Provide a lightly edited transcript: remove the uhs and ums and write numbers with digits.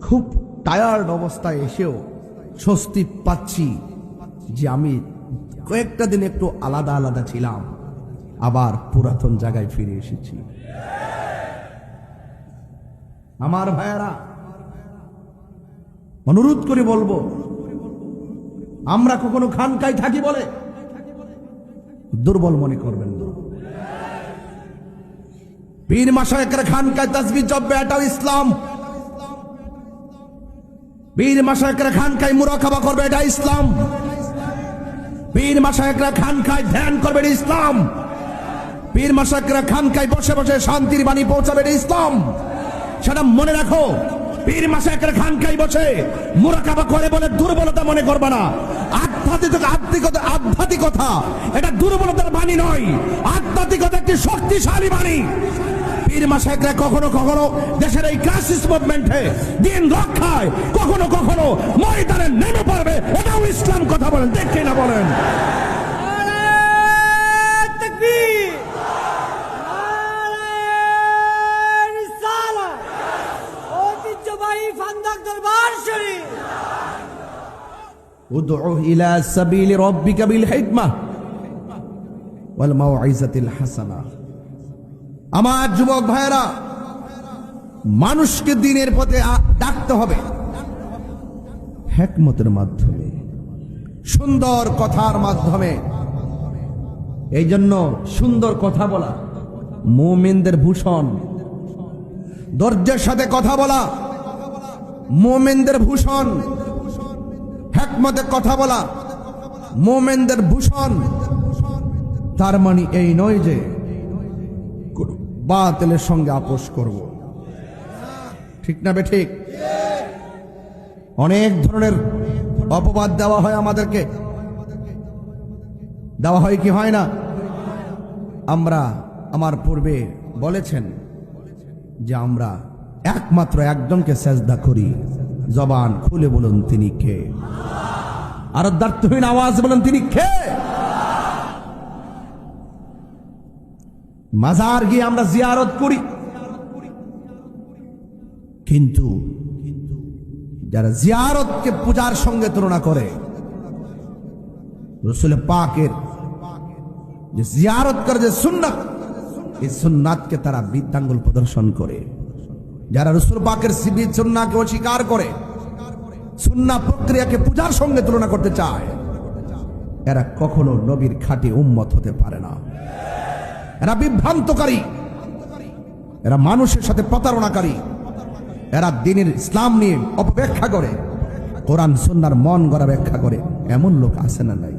খুব টায়ার্ড অবস্থায় এসেও স্বস্তি পাচ্ছি যে আমি কয়েকটা দিন একটু আলাদা আলাদা ছিলাম, আবার পুরাতন জায়গায় ফিরে এসেছি। আমার ভাইয়েরা, অনুরোধ করে বলবো, আমরা কখনো খানকায় থাকি বলে দুর্বল মনে করবেন না। পীর মাশায়েখরা খানকায় তাসবিহ জপবে, এটাও ইসলাম। পীর মাশায়েখরা খানকায় মুরাকাবা করবে, এটা ইসলাম। পীর মাশায়েখরা খানকায় ধ্যান করবে, এটা ইসলাম। পীর মাশায়েখরা খানকায় বসে বসে শান্তির বাণী পৌঁছাবে, এটা ইসলাম। সেটা মনে রাখো। পীর মাশায়েখরা খানকায় বসে মুরাকাবা করে বলে দুর্বলতা মনে করবে না। আধ্যাত্মিকতা এটা দুর্বলতার বাণী নয়, আধ্যাত্মিকতা একটি শক্তিশালী বাণী। পীর মাশায়েখরা কখনো কখনো দেশের এই ক্রাইসিস মুভমেন্টে দিন রক্ষায় কখনো কখনো ময়দানে নেমে পড়বে, এটাও ইসলাম। কথা বলেন, দেখে না বলেন। উদউ ইলা সাবিলি রাব্বিকা বিল হিকমাহ ওয়াল মাউইজাতিল হাসানাহ। আমার যুবক ভাইরা, মানুষকে দ্বীনের পথে ডাকতে হবে হিকমতের মাধ্যমে, সুন্দর কথার মাধ্যমে। এই জন্য সুন্দর কথা বলা মুমিনদের ভূষণ, ধৈর্যের সাথে কথা বলা মুমিনদের ভূষণ, হিকমতে কথা বলা মুমিনদের ভূষণ। তার মানে এই নয় যে বাতিলের সঙ্গে আপোষ করব, ঠিক না বেঠিক? অনেক ধরনের অপবাদ দেওয়া হয় আমাদেরকে, দেওয়া হয় কি হয় না? আমরা, আমার পূর্বে বলেছেন যে আমরা একমাত্র একজনকে সেজদা করি। জবান খুলে বলুন তিনি কে? আর দ্বার্থহীন আওয়াজ বলুন তিনি কে? মাজার গিয়ে আমরা জিয়ারত করি, কিন্তু যারা জিয়ারতকে পূজার সঙ্গে তুলনা করে, রাসূল পাকের যে জিয়ারত করে যে সুন্নাত, এই সুন্নাতকে তারা বৃদ্ধাঙ্গুল প্রদর্শন করে। যারা রাসূল পাকের সুন্নাহকে অস্বীকার করে, সুন্নাহ প্রক্রিয়াকে পূজার সঙ্গে তুলনা করতে চায়, এরা কখনো নবীর খাঁটি উম্মত হতে পারে না। এরা বিভ্রান্তকারী, এরা মানুষের সাথে প্রতারণাকারী, এরা দ্বীনের ইসলাম নিয়ে অপব্যাখ্যা করে, কোরআন সুন্নাহর মন গড়া ব্যাখ্যা করে। এমন লোক আছে না নাই?